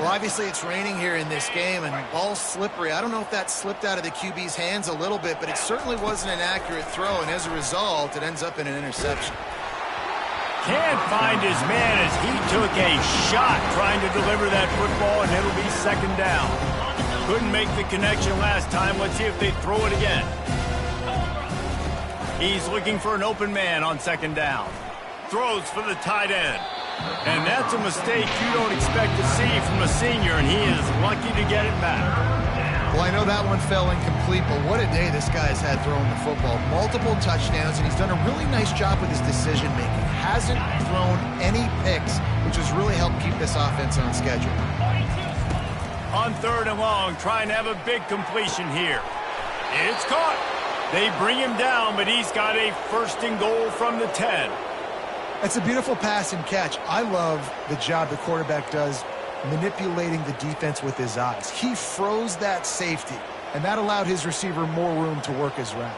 Well, obviously it's raining here in this game, and the ball's slippery. I don't know if that slipped out of the QB's hands a little bit, but it certainly wasn't an accurate throw, and as a result, it ends up in an interception. Can't find his man as he took a shot trying to deliver that football, and it'll be 2nd down. Couldn't make the connection last time. Let's see if they throw it again. He's looking for an open man on 2nd down. Throws for the tight end. And that's a mistake you don't expect to see from a senior, and he is lucky to get it back. Well, I know that one fell incomplete, but what a day this guy's had throwing the football. Multiple touchdowns, and he's done a really nice job with his decision-making. Hasn't thrown any picks, which has really helped keep this offense on schedule. On 3rd and long, trying to have a big completion here. It's caught. They bring him down, but he's got a 1st and goal from the 10. That's a beautiful pass and catch. I love the job the quarterback does manipulating the defense with his eyes. He froze that safety, and that allowed his receiver more room to work his route.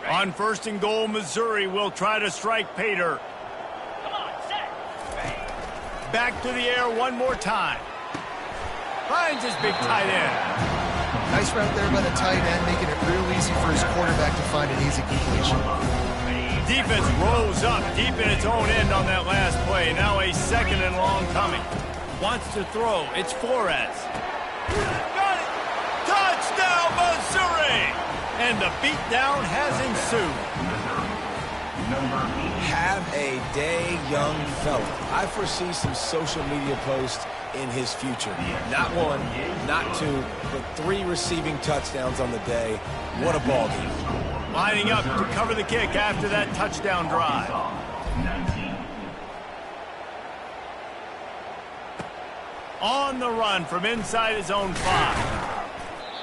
On 1st and goal, Missouri will try to strike Pater. Back to the air one more time. Finds his big tight end. Nice route there by the tight end, making it real easy for his quarterback to find an easy completion. Defense rose up deep in its own end on that last play. Now a 2nd and long coming. Wants to throw. It's Flores. Got it. Touchdown, Missouri! And the beatdown has ensued. Have a day, young fella. I foresee some social media posts in his future. Not 1, not 2, but 3 receiving touchdowns on the day. What a ball game. Lining up to cover the kick after that touchdown drive. On the run from inside his own 5.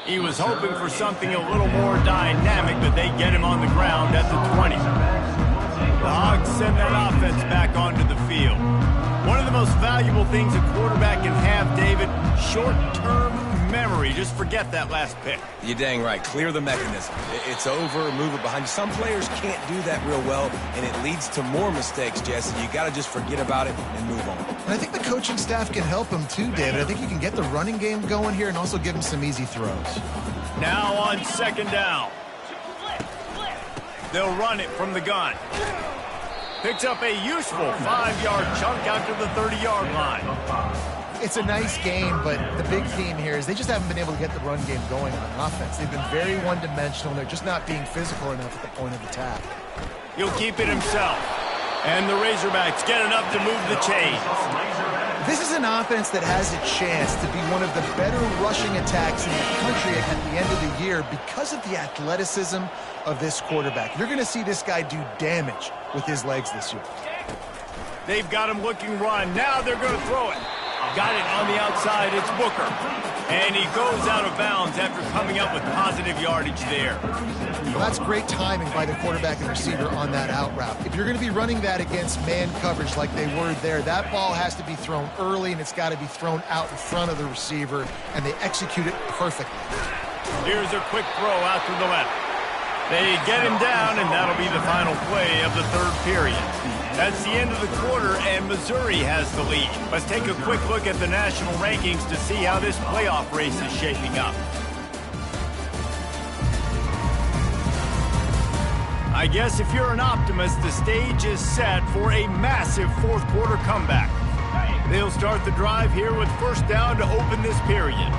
He was hoping for something a little more dynamic, but they get him on the ground at the 20. The Hogs send that offense back onto the field. One of the most valuable things a quarterback can have, David, short-term memory. Just forget that last pick. You're dang right. Clear the mechanism. It's over, move it behind you. Some players can't do that real well, and it leads to more mistakes, Jesse. You got to just forget about it and move on. And I think the coaching staff can help him too, David. I think you can get the running game going here and also give him some easy throws. Now on 2nd down. They'll run it from the gun. Picks up a useful 5-yard chunk out to the 30-yard line. It's a nice game, but the big theme here is they just haven't been able to get the run game going on offense. They've been very one-dimensional. They're just not being physical enough at the point of attack. He'll keep it himself. And the Razorbacks get enough to move the chains. This is an offense that has a chance to be one of the better rushing attacks in the country at the end of the year because of the athleticism of this quarterback. You're going to see this guy do damage with his legs this year. They've got him looking run. Now they're going to throw it. Got it on the outside. It's Booker. And he goes out of bounds after coming up with positive yardage there. Well, that's great timing by the quarterback and receiver on that out route. If you're going to be running that against man coverage like they were there, that ball has to be thrown early, and it's got to be thrown out in front of the receiver, and they execute it perfectly. Here's a quick throw out to the left. They get him down, and that'll be the final play of the third period. That's the end of the quarter, and Missouri has the lead. Let's take a quick look at the national rankings to see how this playoff race is shaping up. I guess if you're an optimist, the stage is set for a massive fourth quarter comeback. They'll start the drive here with first down to open this period.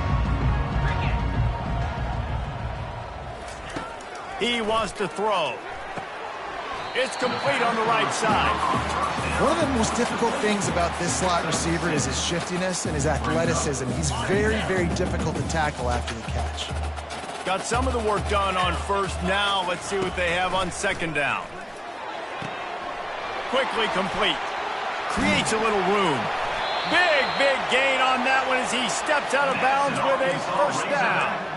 He wants to throw. It's complete on the right side. One of the most difficult things about this slot receiver is his shiftiness and his athleticism. He's very, very difficult to tackle after the catch. Got some of the work done on first. Now let's see what they have on second down. Quickly complete. Creates a little room. Big gain on that one as he steps out of bounds with a first down.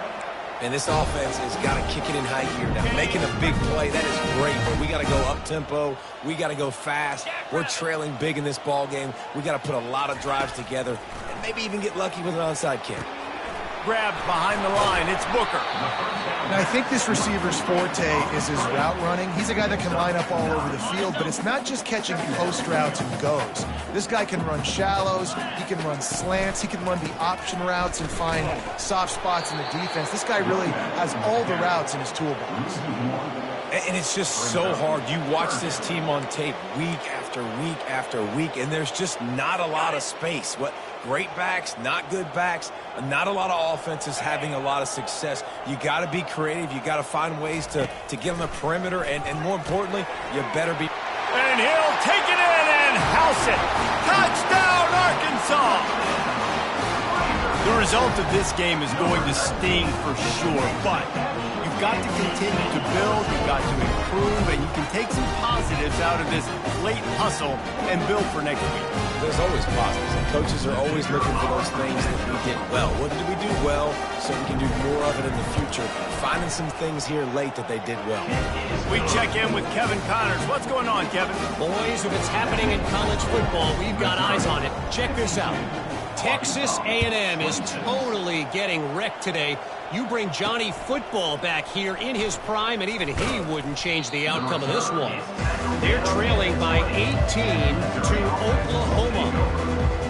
And this offense has got to kick it in high gear now. Making a big play, that is great, but we got to go up-tempo. We got to go fast. We're trailing big in this ball game. We got to put a lot of drives together and maybe even get lucky with an onside kick. Grabbed behind the line. It's Booker. Now, I think this receiver's forte is his route running. He's a guy that can line up all over the field, but it's not just catching post routes and goes. This guy can run shallows, he can run slants, he can run the option routes and find soft spots in the defense. This guy really has all the routes in his toolbox. And it's just so hard. You watch this team on tape week after week after week, and there's just not a lot of space. What great backs, not good backs, not a lot of offenses having a lot of success. You got to be creative. You got to find ways to get on the perimeter, and more importantly, you better be. And he'll take it in and house it. Touchdown, Arkansas! The result of this game is going to sting for sure, but you've got to continue to build, you've got to improve, and you can take some positives out of this late hustle and build for next week. There's always positives, and coaches are always looking for those things that we did well. What did we do well so we can do more of it in the future? Finding some things here late that they did well. We check in with Kevin Connors. What's going on, Kevin? Boys, if it's happening in college football, we've got eyes on it. Check this out. Texas A&M is totally getting wrecked today. You bring Johnny Football back here in his prime, and even he wouldn't change the outcome of this one. They're trailing by 18 to Oklahoma.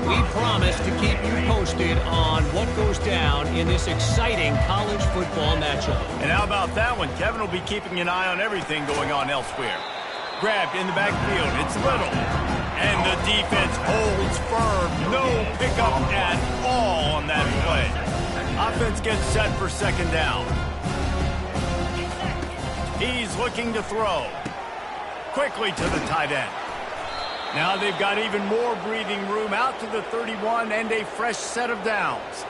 We promise to keep you posted on what goes down in this exciting college football matchup. And how about that one? Kevin will be keeping an eye on everything going on elsewhere. Grabbed in the backfield. It's Little. And the defense holds firm. No pickup at all on that play. Offense gets set for second down. He's looking to throw. Quickly to the tight end. Now they've got even more breathing room out to the 31 and a fresh set of downs.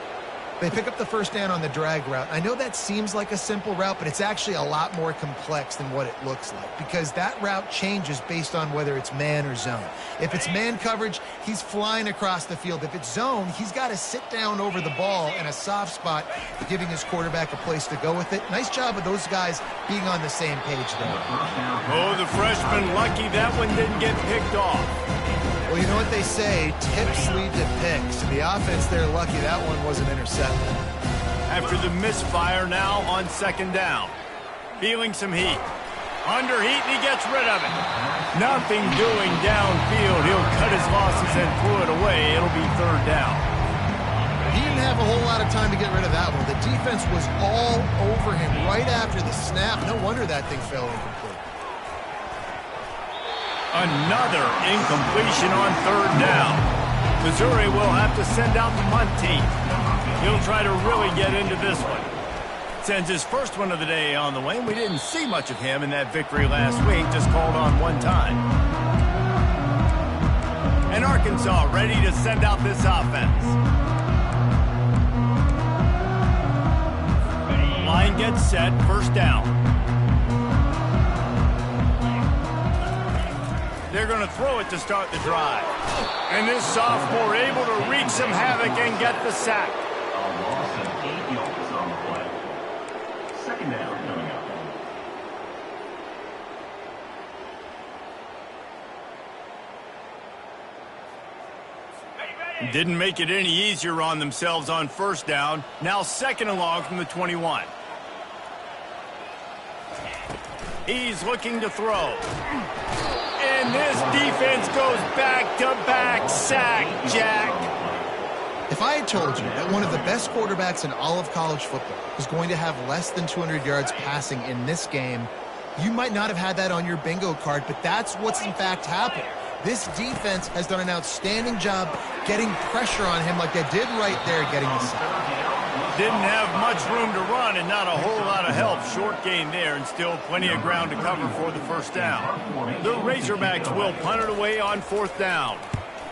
They pick up the first down on the drag route. I know that seems like a simple route, but it's actually a lot more complex than what it looks like because that route changes based on whether it's man or zone. If it's man coverage, he's flying across the field. If it's zone, he's got to sit down over the ball in a soft spot, giving his quarterback a place to go with it. Nice job of those guys being on the same page there. Oh, the freshman lucky that one didn't get picked off. Well, you know what they say, tips lead to picks. And the offense, they're lucky that one wasn't intercepted. After the misfire, now on second down. Feeling some heat. Under heat, and he gets rid of it. Nothing doing downfield. He'll cut his losses and throw it away. It'll be third down. He didn't have a whole lot of time to get rid of that one. The defense was all over him right after the snap. No wonder that thing fell incomplete. Another incompletion on third down. Missouri will have to send out the punt team. He'll try to really get into this one. Sends his first one of the day on the way. We didn't see much of him in that victory last week, just called on one time. And Arkansas ready to send out this offense. Line gets set, first down. They're going to throw it to start the drive. And this sophomore able to wreak some havoc and get the sack. A loss of 8 yards on the play. Second down coming up. Didn't make it any easier on themselves on first down. Now second and long from the 21. He's looking to throw. And this defense goes back-to-back sack, Jack. If I had told you that one of the best quarterbacks in all of college football was going to have less than 200 yards passing in this game, you might not have had that on your bingo card, but that's what's in fact happened. This defense has done an outstanding job getting pressure on him like they did right there, getting the sack. Didn't have much room to run and not a whole lot of help. Short gain there and still plenty of ground to cover for the first down. The Razorbacks will punt it away on fourth down.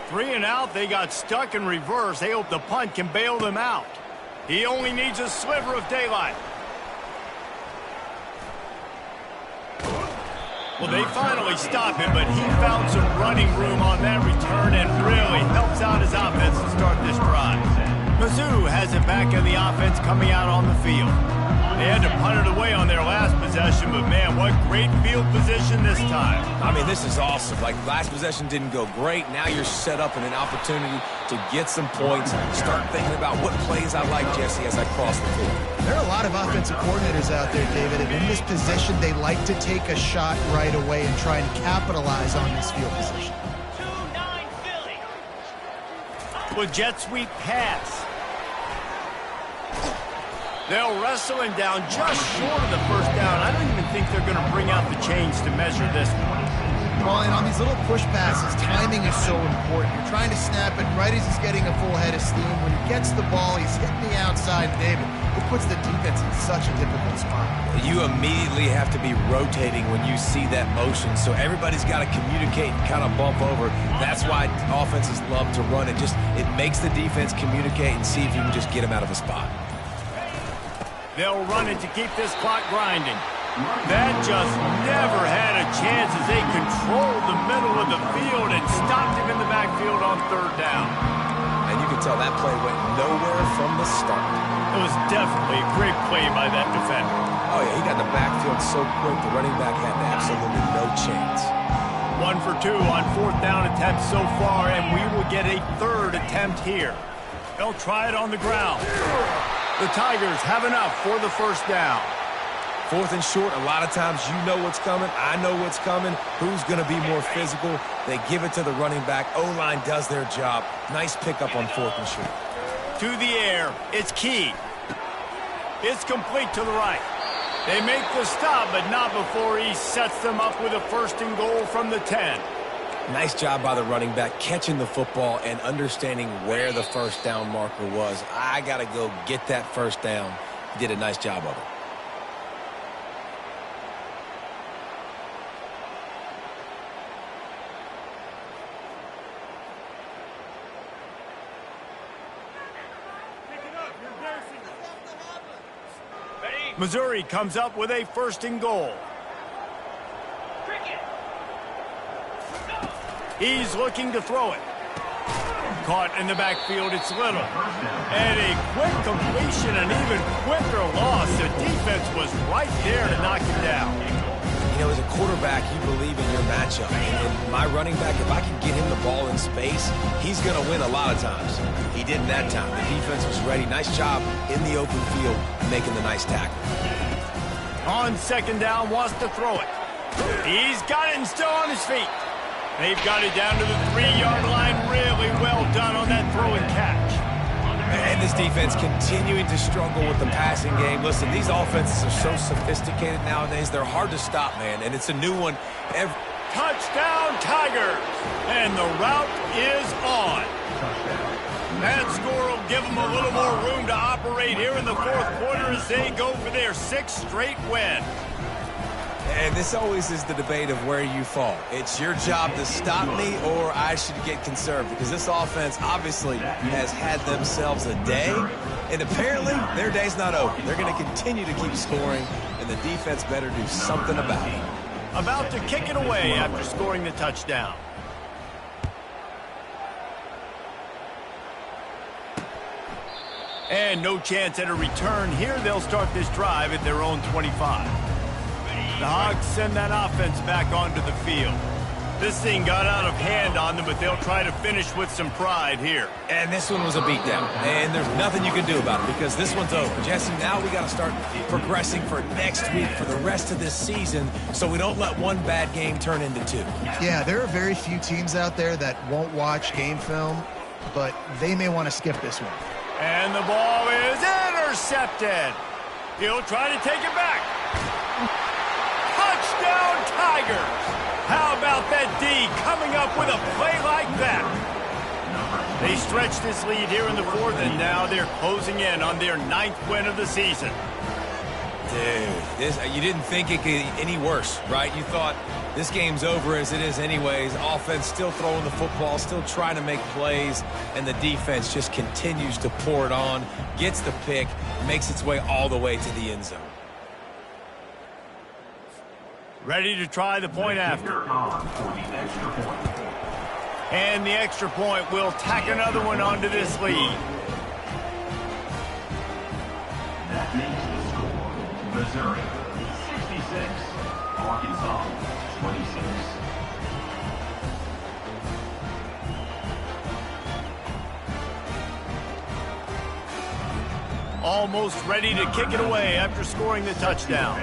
3 and out, they got stuck in reverse. They hope the punt can bail them out. He only needs a sliver of daylight. Well, they finally stop him, but he found some running room on that return and really helps out his offense to start this drive. Mizzou has it back in the offense coming out on the field. They had to punt it away on their last possession, but man, what great field position this time. I mean, this is awesome. Like, last possession didn't go great. Now you're set up in an opportunity to get some points. Start thinking about what plays I like, Jesse, as I cross the field. There are a lot of offensive coordinators out there, David, and in this position, they like to take a shot right away and try and capitalize on this field position. 2-9 Philly. With jet sweep pass. They'll wrestle him down just short of the first down. I don't even think they're going to bring out the chains to measure this one. Well, and on these little push passes, timing is so important. You're trying to snap it right as he's getting a full head of steam. When he gets the ball, he's hitting the outside, David. It puts the defense in such a difficult spot. You immediately have to be rotating when you see that motion, so everybody's got to communicate and kind of bump over. That's why offenses love to run it. It makes the defense communicate and see if you can just get him out of a spot. They'll run it to keep this clock grinding. That just never had a chance as they controlled the middle of the field and stopped him in the backfield on third down. And you can tell that play went nowhere from the start. It was definitely a great play by that defender. Oh, yeah, he got in the backfield so quick, the running back had absolutely no chance. 1 for 2 on fourth down attempts so far, and we will get a third attempt here. They'll try it on the ground. The Tigers have enough for the first down. Fourth and short, a lot of times you know what's coming. I know what's coming. Who's going to be more physical? They give it to the running back. O-line does their job. Nice pickup on fourth and short. To the air. It's Key. It's complete to the right. They make the stop, but not before he sets them up with a first and goal from the 10. Nice job by the running back catching the football and understanding where the first down marker was. I got to go get that first down. He did a nice job of it. Missouri comes up with a first and goal. He's looking to throw it. Caught in the backfield, it's Little. And a quick completion, an even quicker loss. The defense was right there to knock him down. You know, as a quarterback, you believe in your matchup. And my running back, if I can get him the ball in space, he's going to win a lot of times. He didn't that time. The defense was ready. Nice job in the open field making the nice tackle. On second down, wants to throw it. He's got it and still on his feet. They've got it down to the 3-yard line. Really well done on that throw and catch. And this defense continuing to struggle with the passing game. Listen, these offenses are so sophisticated nowadays. They're hard to stop, man. And it's a new one every... Touchdown, Tigers! And the route is on. That score will give them a little more room to operate here in the fourth quarter as they go for their 6th straight win. And this always is the debate of where you fall. It's your job to stop me or I should get conserved, because this offense obviously has had themselves a day, and apparently their day's not over. They're going to continue to keep scoring, and the defense better do something about it. About to kick it away after scoring the touchdown. And no chance at a return here. They'll start this drive at their own 25. The Hogs send that offense back onto the field. This thing got out of hand on them, but they'll try to finish with some pride here. And this one was a beatdown. And there's nothing you can do about it because this one's over. Jesse, now we got to start progressing for next week, for the rest of this season, so we don't let one bad game turn into two. Yeah, there are very few teams out there that won't watch game film, but they may want to skip this one. And the ball is intercepted. He'll try to take it back. Touchdown, Tigers! How about that D coming up with a play like that? They stretched this lead here in the fourth, and now they're closing in on their 9th win of the season. Dude, you didn't think it could get any worse, right? You thought this game's over as it is anyways. Offense still throwing the football, still trying to make plays, and the defense just continues to pour it on, gets the pick, makes its way all the way to the end zone. Ready to try the point after. And the extra point will tack another one onto this lead. That makes the score Missouri 66, Arkansas 26. Almost ready to kick it away after scoring the touchdown.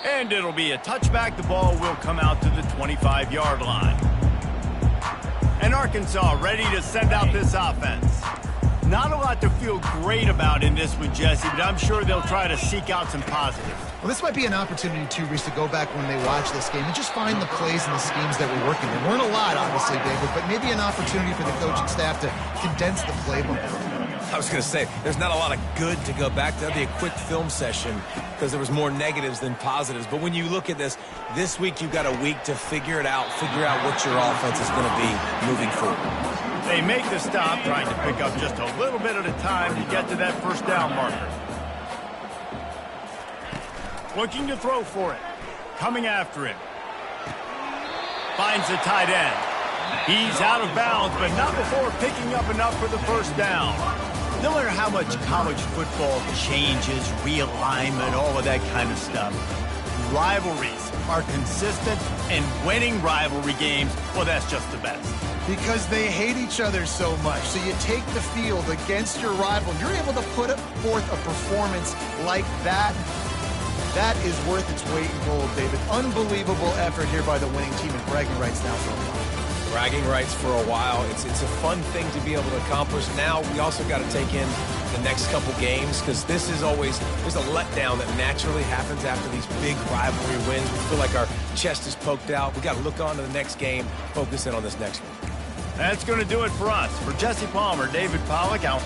And it'll be a touchback. The ball will come out to the 25-yard line. And Arkansas ready to send out this offense. Not a lot to feel great about in this one, Jesse, but I'm sure they'll try to seek out some positives. Well, this might be an opportunity, too, Reese, to go back when they watch this game and just find the plays and the schemes that we're working. There weren't a lot, obviously, David, but maybe an opportunity for the coaching staff to condense the playbook. I was going to say, there's not a lot of good to go back to. That'd be a quick film session because there was more negatives than positives. But when you look at this week you've got a week to figure it out, figure out what your offense is going to be moving forward. They make the stop, trying to pick up just a little bit at a time to get to that first down marker. Looking to throw for it. Coming after him. Finds the tight end. He's out of bounds, but not before picking up enough for the first down. No matter how much college football changes, realignment, all of that kind of stuff, rivalries are consistent, and winning rivalry games, well, that's just the best. Because they hate each other so much. So you take the field against your rival. You're able to put forth a performance like that. That is worth its weight in gold, David. Unbelievable effort here by the winning team, and bragging rights now for a while. Bragging rights for a while. It's a fun thing to be able to accomplish. Now we also got to take in the next couple games because this is always, there's a letdown that naturally happens after these big rivalry wins. We feel like our chest is poked out. We got to look on to the next game, focus in on this next one. That's going to do it for us. For Jesse Palmer, David Pollack out.